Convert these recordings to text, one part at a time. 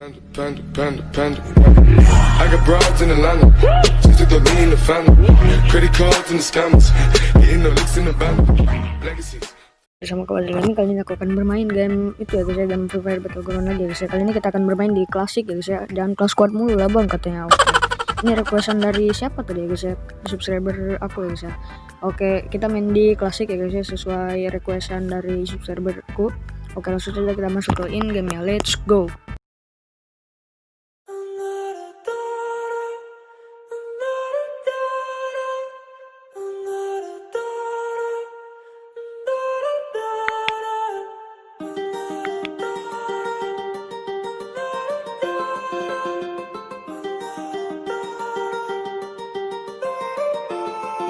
I got broads in Atlanta, just to throw me in the family. Credit cards and the scammers, getting no licks in the band. Legacies. Bersama kawan kali ini aku akan bermain game itu ya guys ya, game Free Fire Battleground aja guys ya. Kali ini kita akan bermain di klasik ya guys ya, jangan kelas squad mulu lah bang katanya. Oke. Ini requestan dari siapa tadi ya guys ya, subscriber aku ya guys ya. Oke, kita main di klasik ya guys ya, sesuai requestan dari subscriberku. Oke, langsung saja kita masuk ke in game ya, let's go.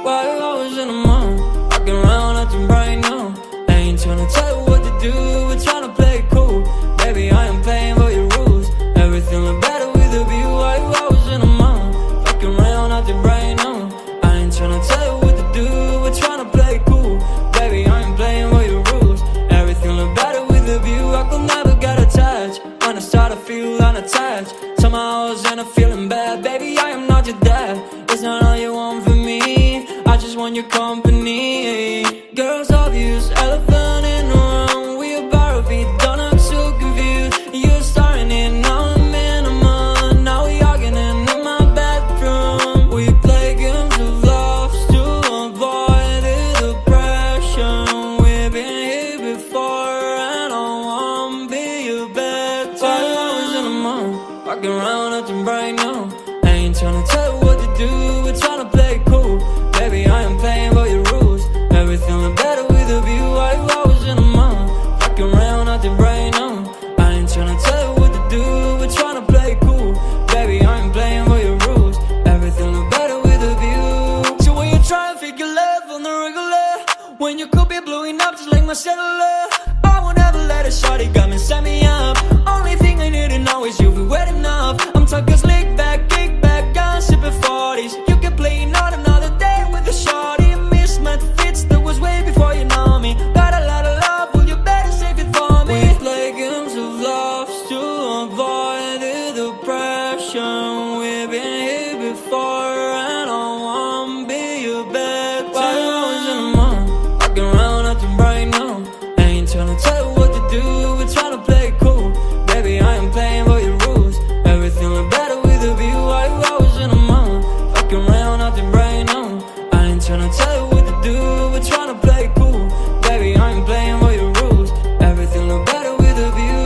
While I was in the mall, walking around acting right now. I ain't tryna tell you what to do, we're tryna play it cool. Baby, I am playing by your rules. Everything look better with a view. While I was in the mall, walking around acting right now. I ain't tryna tell you what to do, we're tryna play it cool. Baby, I am playing by your rules. Everything look better with a view. I could never get attached. When I start to feel unattached, somehow I was in a feeling bad. Baby, I am not your dad. It's not all you want from me. I just want your company. Girls obvious, elephant in the room. We about to be done, I'm so confused. You're starting it, now I'm in a month. Now we arguing in my bedroom. We play games of love to avoid the depression. We've been here before and I won't be your bed. While I was in the mall, walking around acting right now. I ain't tryna tell you what to do, we're tryna play it cool. Baby, I am playing by your rules. Everything look better with a view. While I was in the mall, walking around acting right now. I ain't tryna tell you what to do, we're tryna play it cool. Baby, I am playing by your rules. Everything look better with a view. So when you try and figure love on the regular, when you could be blowing up just like my cellular, I won't ever let a shawty come and set me up. Only thing I need to know is you'll be wet enough. I'm talking slick back, kick back, gun sipping 40s. You can play not another day with a shawty. Mismatch fits that was way before you know me. Got a lot of love, well you better save it for me. We play games of love to avoid the depression. We've been here before and I won't be your bed. While I was in the mall, walking around acting right now. I ain't tryna tell you what to do, we're tryna play it cool. Baby, I am playing by your rules. Everything look better with a view. While I was in the mall, walking around acting right now. I ain't tryna tell you what to do, we're tryna play it cool. Baby, I am playing by your rules. Everything look better with a view.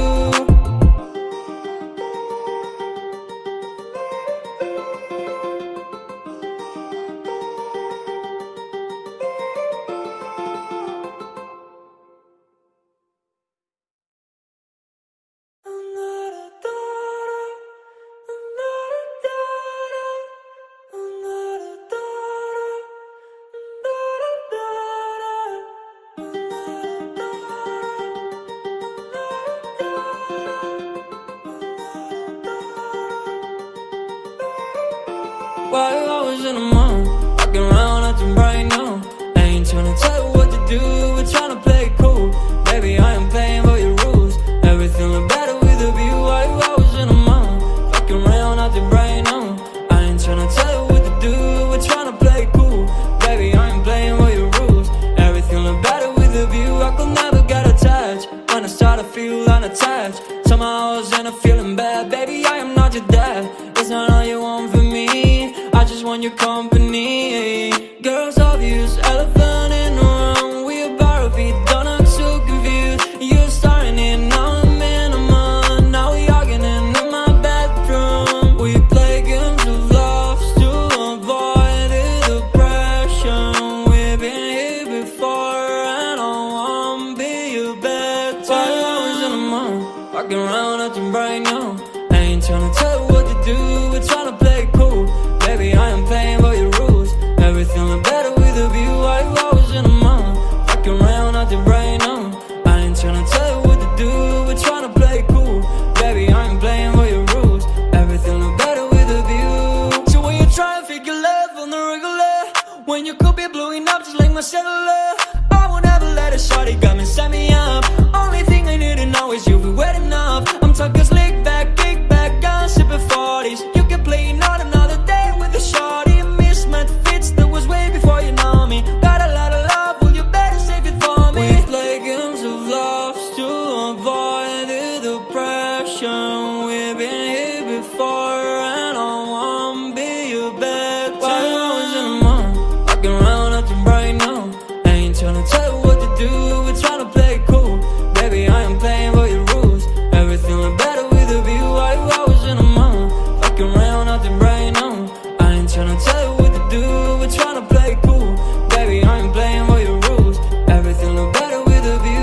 While I was in the mall, walking around acting right now. I ain't tryna tell you what to do, we're tryna play it cool. Baby, I am playing by your rules. Everything look better with a view. While I was in the mall, walking around acting right now. I ain't tryna tell you what to do, we're tryna play it cool. Baby, I am playing by your rules. Everything look better with a view. I could never get attached. When I start to feel unattached, somehow I was in a feeling bad. Baby, I am not your dad. It's not all you want from me. I just want your company. Girls obvious, elephant in the room. We about to be done, I'm so confused. You're starting it, now I'm in a month. Now we arguing in my bedroom. We play games of love to avoid the depression. We've been here before and I won't be your bed. While I was in the mall, walking around acting right now. I ain't tryna tell you what to do, we're tryna play it cool. Baby, I am playing by your rules. Everything look better with a view. While I was in the mall, walking around acting right now. I ain't tryna tell you what to do, we're tryna play it cool. Baby, I am playing by your rules. Everything look better with a view. So when you try and figure love on the regular, when you could be blowing up just like my cellular, I won't ever let a shawty come and set me up. Only thing I need to know is you'll be wet enough. I'm talking slick back, kick back, we've been here before, and I wanna be your bed. While I was in the mall, walking around acting bright now. I ain't tryna tell you what to do, we're tryna play it cool. Baby, I am playing by your rules. Everything look better with a view. While I was in the mall, walking around acting bright now. I ain't tryna tell you what to do, we're tryna play it cool. Baby, I am playing by your rules. Everything look better with a view.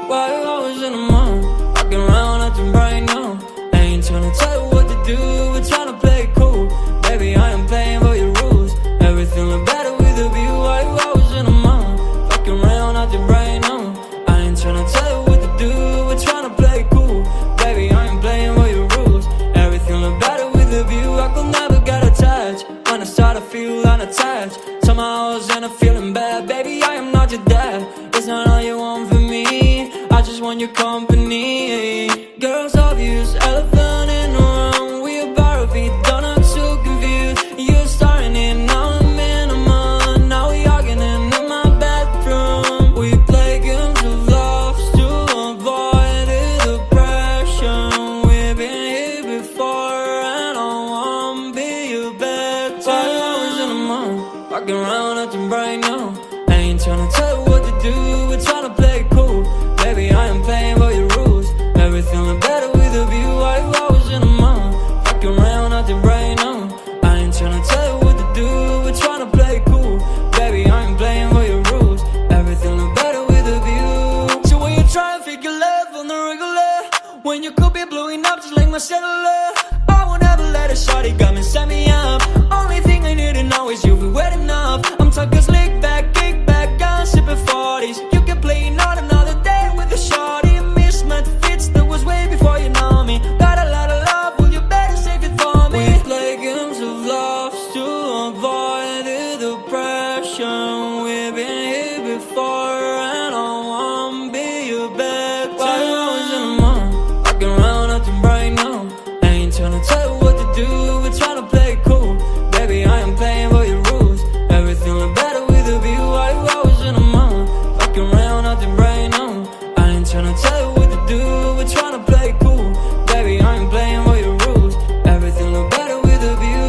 While I was in the mall, walking around acting bright now. I ain't tryna tell you what to do, we're tryna play it cool. Baby, I am playing by your rules. Everything look better with a view. While I was in the mall, walking around acting bright now. I ain't tryna tell you what to do, we're tryna play it cool. Baby, I am playing by your rules. Everything look better with a view. I could never get attached. When I start to feel unattached, somehow I was in a feeling bad. Baby, I am not your dad. It's not all you want from me, I just want your company. Girls obvious, elephant in the room. We about to be done, I'm so confused. You're starting it, now I'm in a month. Now we arguing in my bedroom. We play games of love to avoid the depression. We've been here before, and I wanna be your bed. While I was in the mall, walking around acting bright now. I ain't tryna tell you what to do, we're tryna play it cool. Baby, I am playing by your rules. Everything look better with a view. While I was in the mall, walking around acting bright now. I ain't tryna tell you what to do, we're tryna play it cool. Baby, I am playing by your rules. Everything look better with a view. So when you try and figure love on the regular, when you could be blowing up just like my cellular, I won't ever let a shawty come and set me up. Only thing I need to know is you be wet enough. I'm talking slick back, kick back, I'm sipping 40s. You can play not another day with a shawty. Mismatch fits that was way before you know me. Got a lot of love, well you better save it for me. We play games of love to avoid the depression. We've been here before, and I wanna be your bed. While I was in the mall, walking around acting bright now. I ain't tryna tell you what to do, we're tryna play it cool. Baby, I am playing by your rules. Everything look better with a view. While I was in the mall, walking around acting bright now. I ain't tryna tell you what to do, we're tryna play it cool. Baby, I am playing by your rules. Everything look better with a view.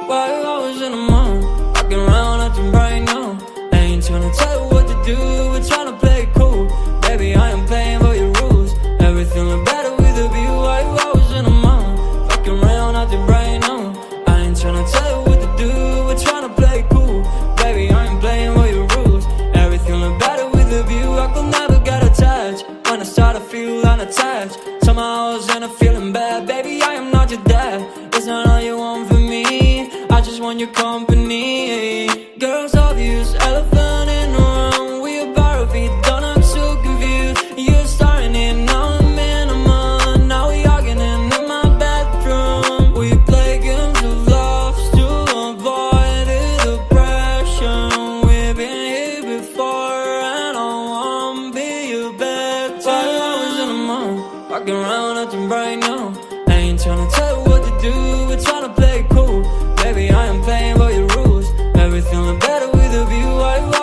While I was in the mall, walking around acting bright now. I ain't tryna tell you what to do, we're tryna play it cool. Baby, I am playing by your rules. Everything look better with a view. While I was in the mall, walking around acting bright now. I ain't tryna tell you what to do, we're tryna play it cool. Baby, I am playing by your rules. Everything look better with a view. I could never get attached. When I start to feel unattached, somehow I was in a feeling bad. Baby, I am not your dad. It's not all you want from me, I just want your company. Girls obvious, elephant in the room. We about to be done, I'm so confused. You're starting it, now I'm in a month. Now we arguing in my bedroom. We play games of love to avoid the depression. We've been here before, and I wanna be your bed. While I was in the mall, walking around acting bright now. I ain't tryna tell you what to do, we're tryna play it cool. Baby, I am playing by your rules. Everything look better with a view. While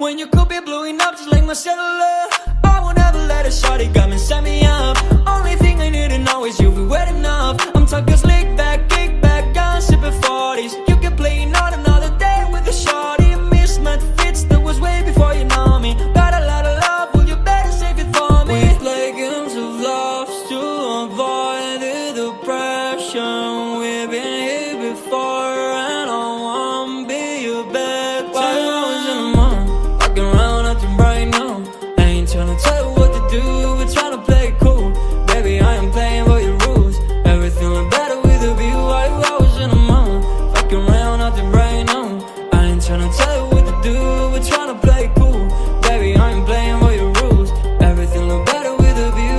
when you could be blowing up just like my cellular. I won't ever let a shawty come and set me up. Only thing I need to know is you'll be wet enough. I'm talking slick back, kick back, gun sipping 40s. You can play not another day with a shawty. Mismatch fits that was way before you know me. Got a lot of love, well you better save it for me. We play games of love to avoid the depression. We've been here before and I won't be your bed. 2 hours in a month, walking around acting right now. I ain't tryna tell you what to do, we're tryna play it cool. Baby, I am playing by your rules. Everything look better with a view. 5 hours in a month, walking around acting right now. I ain't tryna tell you what to do, we're tryna play it cool. Baby, I am playing by your rules. Everything look better with a view.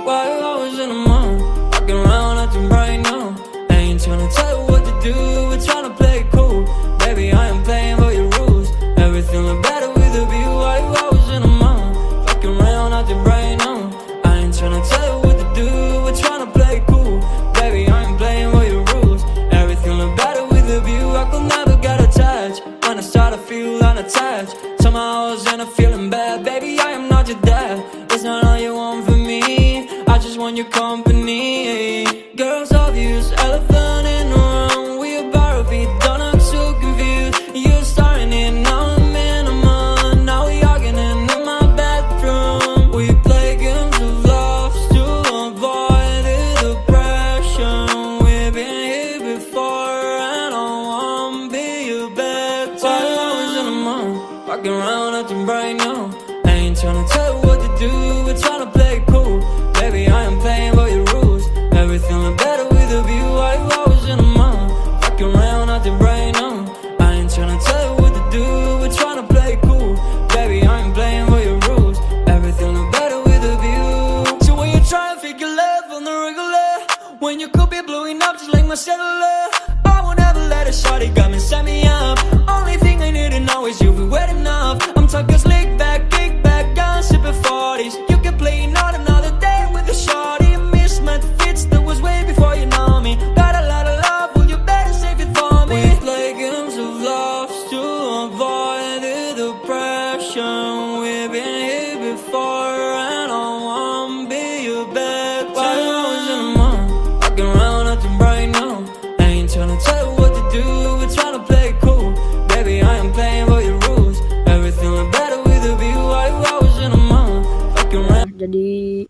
Why hours in a month, walking around acting right now. I ain't tryna tell you what to do, we're tryna play it cool. Baby, I am playing by your rules. Everything look better with a view. 5 hours in a month, walking around acting right now. I ain't tryna tell you what to do, we're tryna play it cool. Baby, I am playing by your rules. Everything look better with a view. I could never get attached when I start to feel unattached. Somehow I was in a feeling bad. Baby, I am not your dad. It's not all you want from me, I just want your company. Girls obvious, elephant in the room. We about to be done, I'm so confused. You're starting it, now I'm in a month. Now we arguing in my bedroom. We play games of love to avoid the depression. We've been here before and I won't be your bed. 5 hours in a month, walking around acting right now. I ain't tryna tell you what to do, we're tryna play it cool. Baby, I am playing by your rules. Everything look better with a view. 5 hours in a month, walking around acting right now. I ain't tryna tell you what to do, we're tryna play it cool. Baby, I am playing by your rules. Everything look better with a view. So when you try to figure love on the regular, when you could be blowing up just like my cellular, I won't ever let a shawty come and set me up. Only thing I need to know is you'll be wet enough. I'm talking slick back, kick back, gun sipping 40s. You can play not another day with a shawty. Mismatch fits that was way before you know me. Got a lot of love, well you better save it for me. We play games of love to avoid the depression. We've been here before and I won't be your bed. 2 hours in a month, walking around acting right now. I ain't tryna tell you what to do, we're tryna play it cool. Baby, I am playing by your rules. Everything look better with a view. 5 hours in a month, walking around. Jadi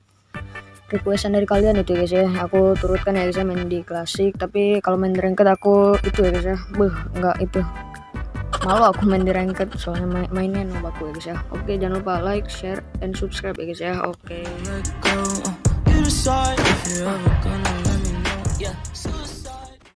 requestan dari kalian itu guys ya, aku turutkan ya guys ya, main di klasik. Tapi kalau main di ranked aku itu ya guys ya, nggak itu, malu aku main di ranked soalnya mainnya nobaku ya guys ya. Oke, jangan lupa like, share, and subscribe ya guys ya. Oke.